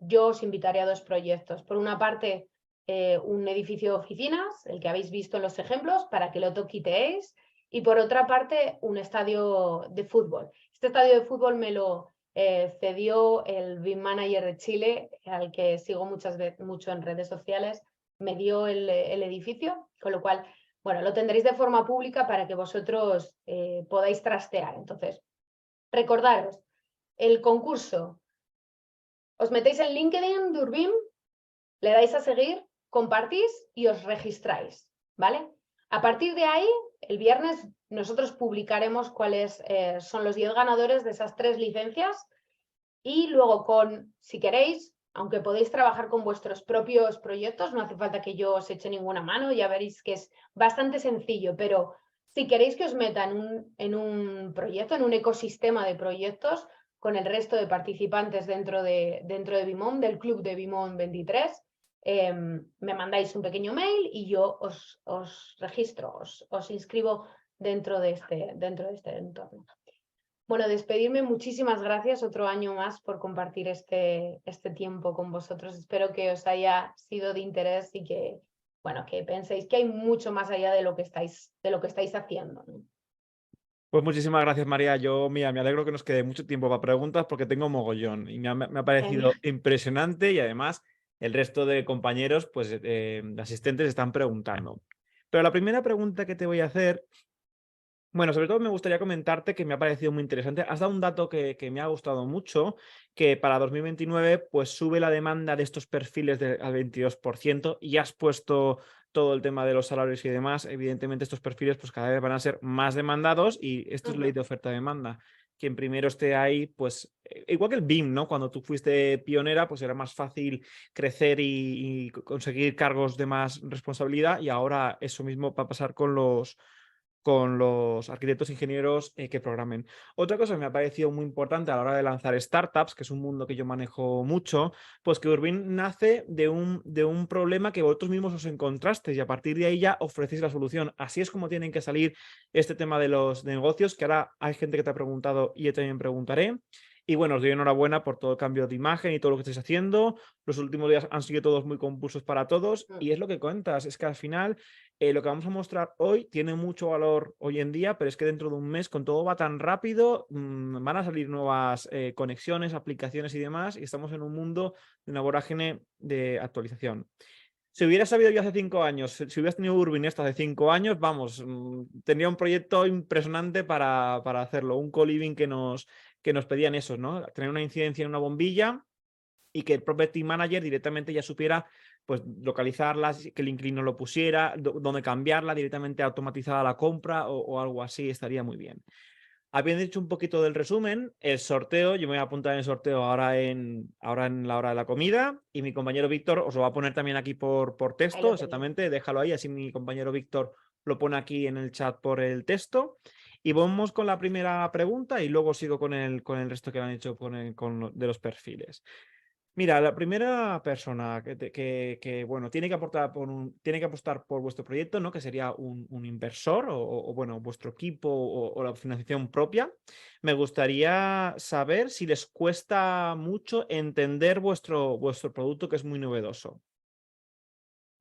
yo os invitaré a 2 proyectos. Por una parte, un edificio de oficinas, el que habéis visto en los ejemplos, para que lo toquiteéis, y por otra parte, un estadio de fútbol. Este estadio de fútbol me lo cedió el BIM Manager de Chile, al que sigo mucho en redes sociales, me dio el edificio, con lo cual, bueno, lo tendréis de forma pública para que vosotros podáis trastear. Entonces, recordaros, el concurso, os metéis en LinkedIn de Urbim, le dais a seguir, compartís y os registráis, ¿vale? A partir de ahí, el viernes, nosotros publicaremos cuáles son los 10 ganadores de esas 3 licencias, y luego si queréis, aunque podéis trabajar con vuestros propios proyectos, no hace falta que yo os eche ninguna mano, ya veréis que es bastante sencillo, pero si queréis que os meta en un proyecto, en un ecosistema de proyectos, con el resto de participantes dentro de Vimón, del club de Vimón 23, me mandáis un pequeño mail y yo os registro, os inscribo dentro de este entorno. Bueno, despedirme, muchísimas gracias otro año más por compartir este tiempo con vosotros. Espero que os haya sido de interés y que, bueno, que penséis que hay mucho más allá de lo que estáis haciendo, ¿no? Pues muchísimas gracias, María. Yo, mira, me alegro que nos quede mucho tiempo para preguntas porque tengo mogollón y me ha parecido impresionante, y además el resto de compañeros, pues asistentes, están preguntando. Pero la primera pregunta que te voy a hacer, bueno, sobre todo me gustaría comentarte que me ha parecido muy interesante. Has dado un dato que me ha gustado mucho, que para 2029 pues sube la demanda de estos perfiles al 22%, y has puesto todo el tema de los salarios y demás. Evidentemente estos perfiles pues cada vez van a ser más demandados, y esto es ley de oferta-demanda. Quien primero esté ahí, pues igual que el BIM, ¿no? Cuando tú fuiste pionera, pues era más fácil crecer y conseguir cargos de más responsabilidad, y ahora eso mismo va a pasar con los arquitectos e ingenieros que programen. Otra cosa que me ha parecido muy importante a la hora de lanzar startups, que es un mundo que yo manejo mucho, pues que Urbim nace de un problema que vosotros mismos os encontrasteis, y a partir de ahí ya ofrecéis la solución. Así es como tienen que salir este tema de los negocios, que ahora hay gente que te ha preguntado y yo también preguntaré. Y bueno, os doy enhorabuena por todo el cambio de imagen y todo lo que estáis haciendo. Los últimos días han sido todos muy compulsos para todos, y es lo que cuentas, es que al final lo que vamos a mostrar hoy tiene mucho valor hoy en día, pero es que dentro de un mes, con todo va tan rápido, van a salir nuevas conexiones, aplicaciones y demás, y estamos en un mundo de una vorágine de actualización. Si hubieras sabido yo hace 5 años, si hubieras tenido Urbim esto hace 5 años, vamos, tendría un proyecto impresionante para hacerlo, un co-living que nos pedían esos, ¿no? Tener una incidencia en una bombilla y que el Property Manager directamente ya supiera pues localizarla, que el inquilino lo pusiera, dónde cambiarla, directamente automatizada la compra o algo así, estaría muy bien. Habiendo dicho un poquito del resumen, el sorteo, yo me voy a apuntar en el sorteo ahora en la hora de la comida, y mi compañero Víctor os lo va a poner también aquí por texto, exactamente, déjalo ahí, así mi compañero Víctor lo pone aquí en el chat por el texto. Y vamos con la primera pregunta y luego sigo con el resto que han hecho de los perfiles. Mira, la primera persona que, bueno, tiene que apostar por vuestro proyecto, ¿no? Que sería un inversor o, bueno, vuestro equipo o la financiación propia. Me gustaría saber si les cuesta mucho entender vuestro producto, que es muy novedoso.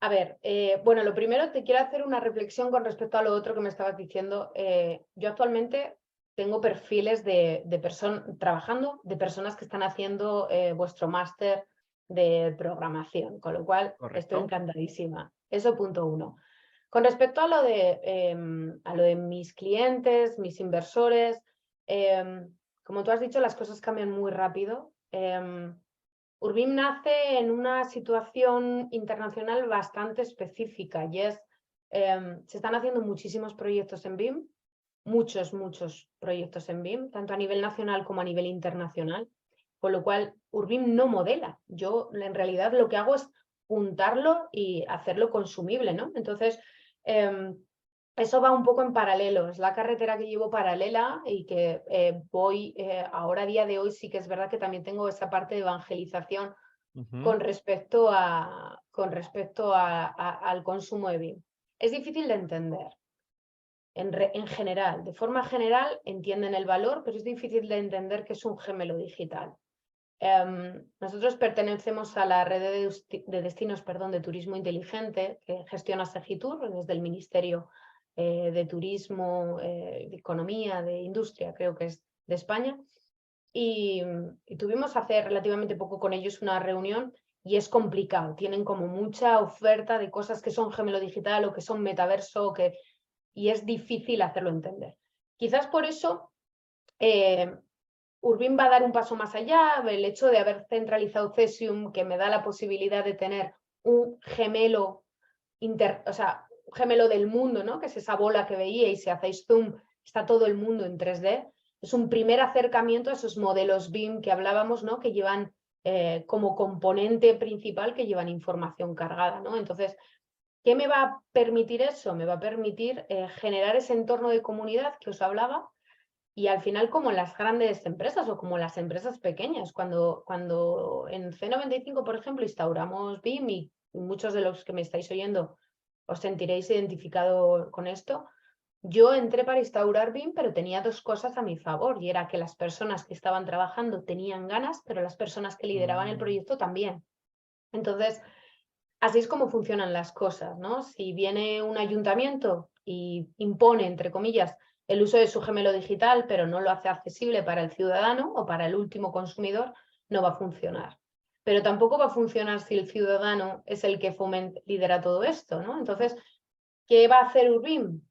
A ver, bueno, lo primero te quiero hacer una reflexión con respecto a lo otro que me estabas diciendo. Yo actualmente tengo perfiles de personas trabajando, de personas que están haciendo vuestro máster de programación, con lo cual estoy Correcto. encantadísima. Eso punto uno. Con respecto a lo de mis clientes, mis inversores, como tú has dicho, las cosas cambian muy rápido. Urbim nace en una situación internacional bastante específica y es, se están haciendo muchísimos proyectos en BIM, muchos proyectos en BIM, tanto a nivel nacional como a nivel internacional, con lo cual Urbim no modela. Yo en realidad lo que hago es juntarlo y hacerlo consumible, ¿no? Entonces, eso va un poco en paralelo, es la carretera que llevo paralela y que voy, ahora a día de hoy sí que es verdad que también tengo esa parte de evangelización con respecto al consumo de BIM. Es difícil de entender, en general, de forma general entienden el valor, pero es difícil de entender que es un gemelo digital. Nosotros pertenecemos a la red de destinos de turismo inteligente que gestiona Segitur desde el Ministerio de Turismo, de Economía, de Industria, creo que es de España. Y tuvimos hace relativamente poco con ellos una reunión y es complicado. Tienen como mucha oferta de cosas que son gemelo digital o que son metaverso y es difícil hacerlo entender. Quizás por eso Urbim va a dar un paso más allá, el hecho de haber centralizado Cesium, que me da la posibilidad de tener un gemelo, o sea, un gemelo del mundo, ¿no? Que es esa bola que veíais, si hacéis zoom, está todo el mundo en 3D. Es un primer acercamiento a esos modelos BIM que hablábamos, ¿no? Que llevan como componente principal, que llevan información cargada, ¿no? Entonces, ¿qué me va a permitir eso? Me va a permitir generar ese entorno de comunidad que os hablaba. Y al final, como las grandes empresas o como las empresas pequeñas, cuando en C95, por ejemplo, instauramos BIM y muchos de los que me estáis oyendo os sentiréis identificado con esto, yo entré para instaurar BIM, pero tenía dos cosas a mi favor y era que las personas que estaban trabajando tenían ganas, pero las personas que lideraban el proyecto también. Entonces, así es como funcionan las cosas, ¿no? Si viene un ayuntamiento y impone, entre comillas, el uso de su gemelo digital, pero no lo hace accesible para el ciudadano o para el último consumidor, no va a funcionar. Pero tampoco va a funcionar si el ciudadano es el que lidera todo esto, ¿no? Entonces, ¿qué va a hacer Urbim?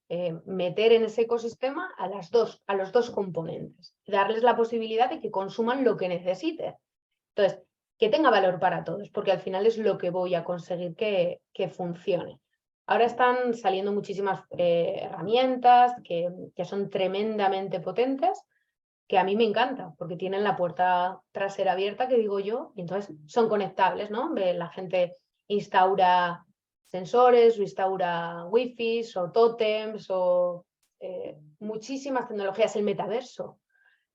Meter en ese ecosistema a los dos componentes, darles la posibilidad de que consuman lo que necesiten. Entonces, que tenga valor para todos, porque al final es lo que voy a conseguir que funcione. Ahora están saliendo muchísimas herramientas que son tremendamente potentes, que a mí me encanta, porque tienen la puerta trasera abierta, que digo yo, y entonces son conectables, ¿no? La gente instaura sensores, o instaura wifi, o tótems, o muchísimas tecnologías, el metaverso,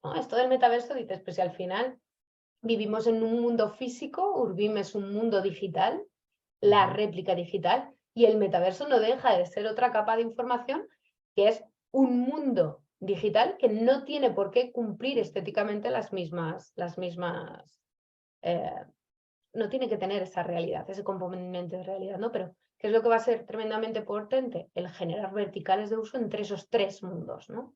¿no? Esto del metaverso, dices, pues si al final vivimos en un mundo físico, Urbim es un mundo digital, la réplica digital, y el metaverso no deja de ser otra capa de información que es un mundo digital que no tiene por qué cumplir estéticamente no tiene que tener esa realidad, ese componente de realidad, ¿no? Pero, ¿qué es lo que va a ser tremendamente potente? El generar verticales de uso entre esos tres mundos, ¿no?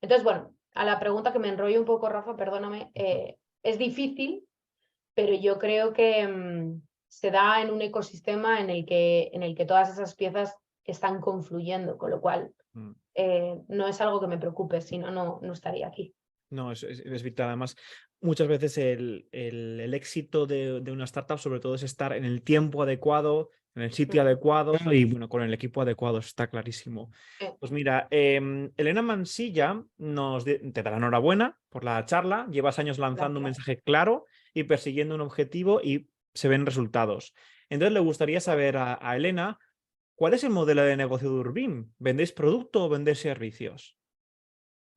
Entonces, bueno, a la pregunta que me enrollo un poco, Rafa, perdóname, es difícil, pero yo creo que se da en un ecosistema en el que todas esas piezas están confluyendo, con lo cual no es algo que me preocupe, si no, no estaría aquí. No, es vital. Además, muchas veces el éxito de una startup, sobre todo, es estar en el tiempo adecuado, en el sitio adecuado y, bueno, con el equipo adecuado, está clarísimo. Pues mira, Elena Mansilla te da la enhorabuena por la charla. Llevas años lanzando un mensaje claro y persiguiendo un objetivo y se ven resultados. Entonces, le gustaría saber a Elena, ¿cuál es el modelo de negocio de Urbim? ¿Vendéis producto o vendéis servicios?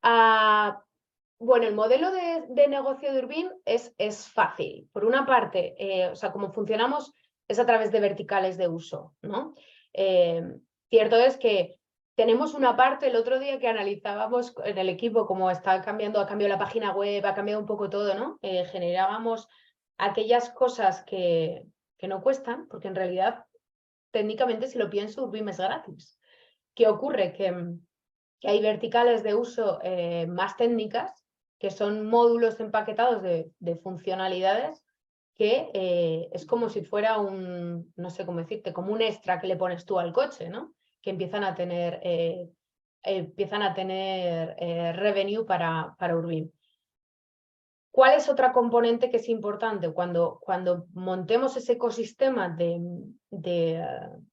Bueno, el modelo de negocio de Urbim es fácil. Por una parte, o sea, como funcionamos es a través de verticales de uso, ¿no? Cierto es que tenemos una parte, el otro día que analizábamos en el equipo cómo está cambiando, ha cambiado la página web, ha cambiado un poco todo, ¿no? Generábamos aquellas cosas que no cuestan, porque en realidad técnicamente, si lo pienso, Urbim es gratis. ¿Qué ocurre? Que hay verticales de uso más técnicas, que son módulos empaquetados de funcionalidades, que es como si fuera no sé cómo decirte, como un extra que le pones tú al coche, ¿no? Que empiezan a tener revenue para Urbim. ¿Cuál es otra componente que es importante? Cuando montemos ese ecosistema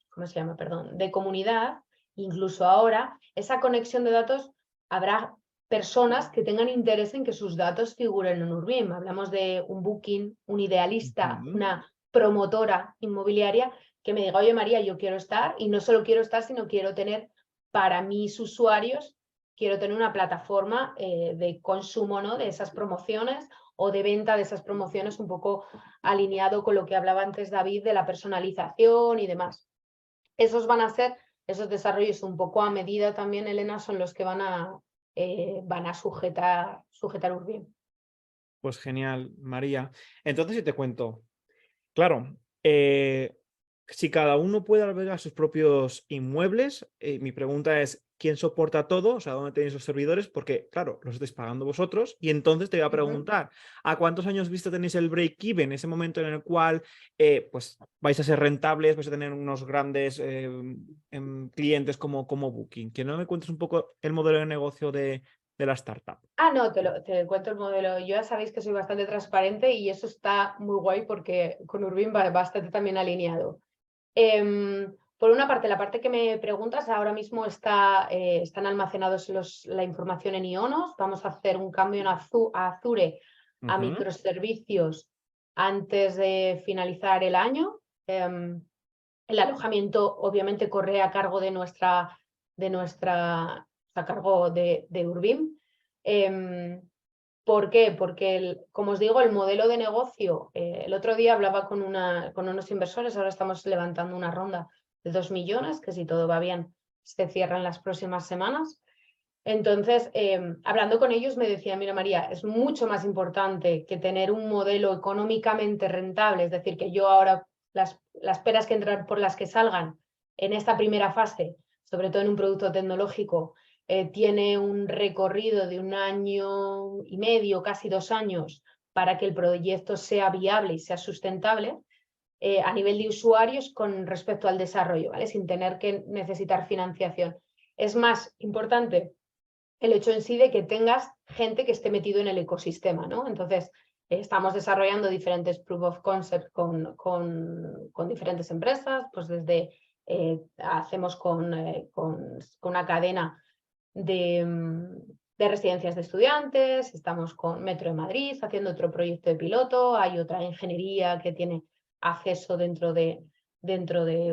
¿cómo se llama? Perdón, de comunidad, incluso ahora, esa conexión de datos, habrá personas que tengan interés en que sus datos figuren en Urbim. Hablamos de un Booking, un Idealista, una promotora inmobiliaria que me diga, oye María, yo quiero estar, y no solo quiero estar, sino quiero tener para mis usuarios, quiero tener una plataforma de consumo, ¿no? De esas promociones o de venta de esas promociones, un poco alineado con lo que hablaba antes David de la personalización y demás. Esos desarrollos un poco a medida también, Elena, son los que van a sujetar Urbim. Pues genial, María. Entonces, si te cuento, claro, si cada uno puede albergar sus propios inmuebles, mi pregunta es, ¿quién soporta todo? O sea, ¿dónde tenéis los servidores? Porque, claro, los estáis pagando vosotros. Y entonces te voy a preguntar, ¿a cuántos años vista tenéis el break-even? Ese momento en el cual pues vais a ser rentables, vais a tener unos grandes clientes como Booking. Que no me cuentes un poco el modelo de negocio de la startup. No, te cuento el modelo. Yo ya sabéis que soy bastante transparente y eso está muy guay porque con Urbim va bastante también alineado. Por una parte, la parte que me preguntas, ahora mismo están almacenados la información en Ionos. Vamos a hacer un cambio a Azure, a microservicios antes de finalizar el año. El alojamiento obviamente corre a cargo a cargo de Urbim. ¿Por qué? Porque, como os digo, el modelo de negocio, el otro día hablaba con unos inversores, ahora estamos levantando una ronda de 2 millones, que si todo va bien se cierra en las próximas semanas. Entonces, hablando con ellos me decía, mira María, es mucho más importante que tener un modelo económicamente rentable, es decir, que yo ahora las peras que entran por las que salgan en esta primera fase, sobre todo en un producto tecnológico, tiene un recorrido de 1 año y medio, casi 2 años, para que el proyecto sea viable y sea sustentable a nivel de usuarios con respecto al desarrollo, ¿vale? Sin tener que necesitar financiación. Es más importante el hecho en sí de que tengas gente que esté metido en el ecosistema, ¿no? Entonces, estamos desarrollando diferentes proof of concept con diferentes empresas, pues desde hacemos con una cadena de residencias de estudiantes, estamos con Metro de Madrid haciendo otro proyecto de piloto, hay otra ingeniería que tiene acceso dentro de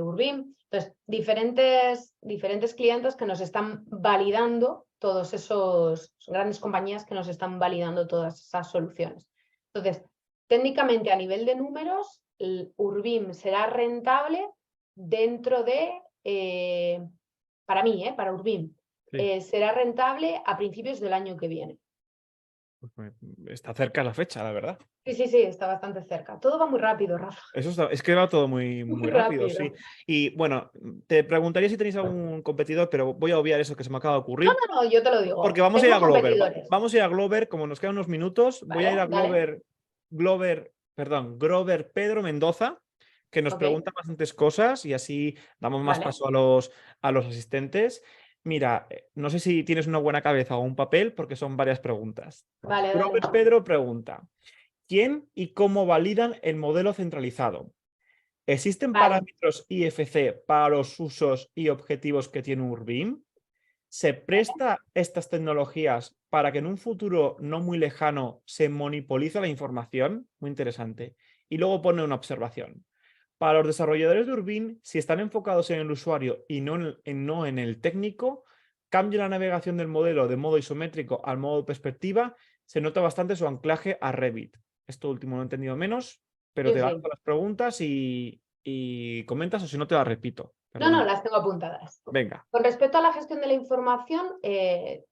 Urbim. Entonces, diferentes clientes que nos están validando, todos esos grandes compañías que nos están validando todas esas soluciones. Entonces, técnicamente a nivel de números, el Urbim será rentable dentro de, para mí, para Urbim, será rentable a principios del año que viene. Pues está cerca la fecha, la verdad. Sí, está bastante cerca. Todo va muy rápido, Rafa. Es que va todo muy rápido, sí. Y bueno, te preguntaría si tenéis algún competidor, pero voy a obviar eso que se me acaba de ocurrir. No, yo te lo digo. Porque vamos a ir a Glover. Vamos a ir a Glover, como nos quedan unos minutos. Voy a ir a Grover Pedro Mendoza, que nos pregunta bastantes cosas y así damos más paso a los asistentes. Mira, no sé si tienes una buena cabeza o un papel, porque son varias preguntas. Grover Pedro pregunta: ¿quién y cómo validan el modelo centralizado? ¿Existen parámetros IFC para los usos y objetivos que tiene Urbim? ¿Se presta estas tecnologías para que en un futuro no muy lejano se monopolice la información? Muy interesante. Y luego pone una observación. Para los desarrolladores de Urbim, si están enfocados en el usuario y no en el técnico, cambia la navegación del modelo de modo isométrico al modo perspectiva, se nota bastante su anclaje a Revit. Esto último lo he entendido menos, pero te hago las preguntas y comentas, o si no te las repito. No, las tengo apuntadas. Venga. Con respecto a la gestión de la información,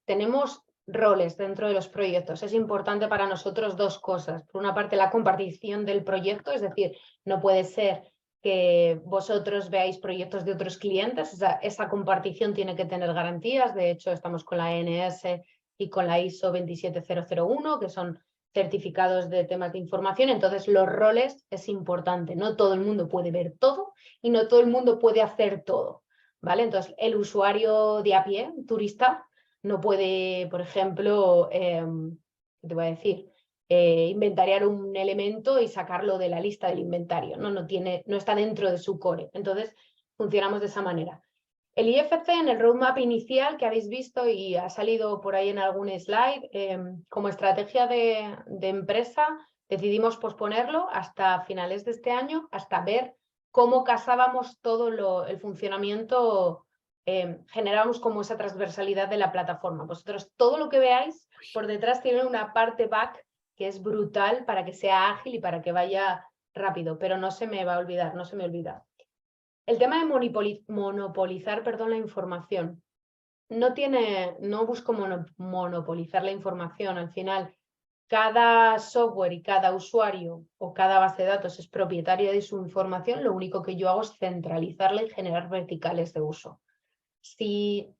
tenemos roles dentro de los proyectos. Es importante para nosotros 2 cosas. Por una parte, la compartición del proyecto, es decir, no puede ser que vosotros veáis proyectos de otros clientes. Esa compartición tiene que tener garantías. De hecho, estamos con la ENS y con la ISO 27001, que son certificados de temas de información. Entonces, los roles es importante. No todo el mundo puede ver todo y no todo el mundo puede hacer todo, ¿vale? Entonces, el usuario de a pie, turista, no puede, por ejemplo, ¿qué te voy a decir? Inventariar un elemento y sacarlo de la lista del inventario, ¿no? No está dentro de su core. Entonces, funcionamos de esa manera. El IFC en el roadmap inicial que habéis visto y ha salido por ahí en algún slide, como estrategia de empresa, decidimos posponerlo hasta finales de este año, hasta ver cómo casábamos todo el funcionamiento, generábamos como esa transversalidad de la plataforma. Vosotros todo lo que veáis por detrás tiene una parte back que es brutal para que sea ágil y para que vaya rápido, pero no se me va a olvidar, no se me olvida. El tema de monopolizar, la información. No busco monopolizar la información. Al final, cada software y cada usuario o cada base de datos es propietaria de su información. Lo único que yo hago es centralizarla y generar verticales de uso. Si,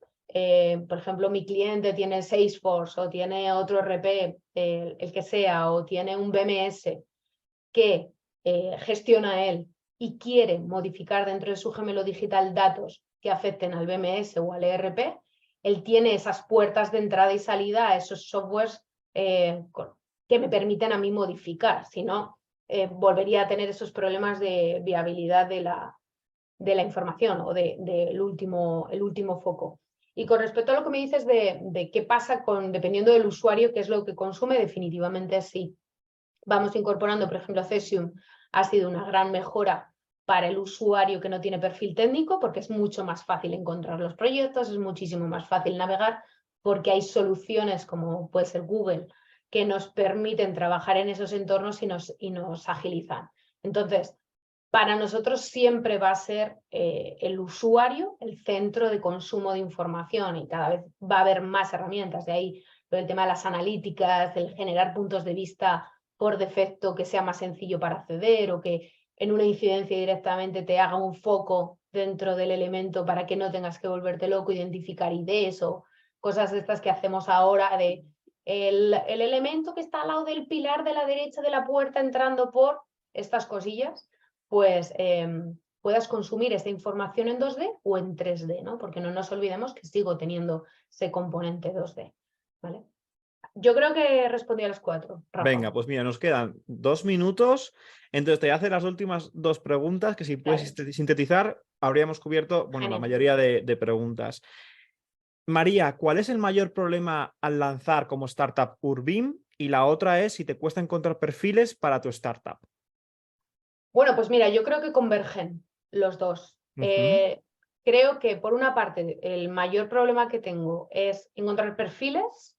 por ejemplo, mi cliente tiene Salesforce o tiene otro RP, el que sea, o tiene un BMS que gestiona él y quiere modificar dentro de su gemelo digital datos que afecten al BMS o al ERP, él tiene esas puertas de entrada y salida a esos softwares que me permiten a mí modificar. Si no, volvería a tener esos problemas de viabilidad de la información o el último foco. Y con respecto a lo que me dices de qué pasa dependiendo del usuario, qué es lo que consume, definitivamente sí. Vamos incorporando, por ejemplo, Cesium ha sido una gran mejora para el usuario que no tiene perfil técnico, porque es mucho más fácil encontrar los proyectos, es muchísimo más fácil navegar, porque hay soluciones como puede ser Google que nos permiten trabajar en esos entornos y nos agilizan. Entonces, para nosotros siempre va a ser el usuario el centro de consumo de información y cada vez va a haber más herramientas. De ahí el tema de las analíticas, el generar puntos de vista por defecto que sea más sencillo para acceder o que en una incidencia directamente te haga un foco dentro del elemento para que no tengas que volverte loco, identificar IDs o cosas de estas que hacemos ahora de el elemento que está al lado del pilar de la derecha de la puerta entrando por estas cosillas, pues puedas consumir esta información en 2D o en 3D, ¿no? Porque no nos olvidemos que sigo teniendo ese componente 2D, ¿vale? Yo creo que he respondido a las 4, Rafa. Venga, pues mira, nos quedan 2 minutos. Entonces te voy a hacer las últimas 2 preguntas que si puedes sintetizar, habríamos cubierto, bueno, la mayoría de preguntas. María, ¿cuál es el mayor problema al lanzar como startup Urbim? Y la otra es si te cuesta encontrar perfiles para tu startup. Bueno, pues mira, yo creo que convergen los dos. Creo que por una parte el mayor problema que tengo es encontrar perfiles.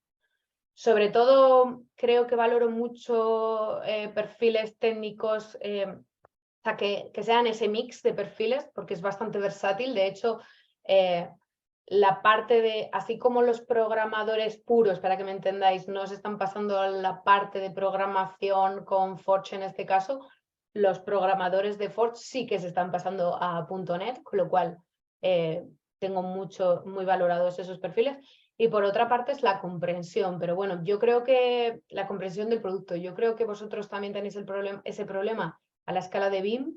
Sobre todo creo que valoro mucho perfiles técnicos, o sea, que sean ese mix de perfiles porque es bastante versátil. De hecho, la parte de, así como los programadores puros, para que me entendáis, no se están pasando a la parte de programación con Forge en este caso, los programadores de Forge sí que se están pasando a .NET, con lo cual tengo muy valorados esos perfiles. Y por otra parte es la comprensión, pero bueno, yo creo que la comprensión del producto, yo creo que vosotros también tenéis ese problema a la escala de BIM.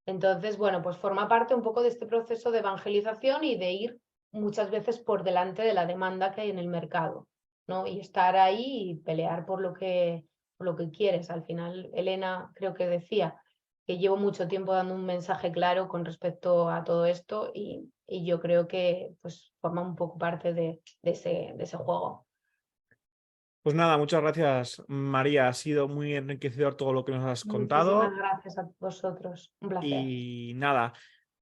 Entonces, bueno, pues forma parte un poco de este proceso de evangelización y de ir muchas veces por delante de la demanda que hay en el mercado, ¿no? Y estar ahí y pelear por lo que quieres. Al final, Elena creo que decía que llevo mucho tiempo dando un mensaje claro con respecto a todo esto y yo creo que pues forma un poco parte de ese juego. Pues nada, muchas gracias, María. Ha sido muy enriquecedor todo lo que nos has contado. Muchísimas gracias a vosotros. Un placer. Y nada,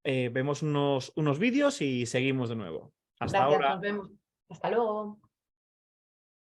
vemos unos vídeos y seguimos de nuevo. Hasta Gracias, ahora. nos vemos. Hasta luego.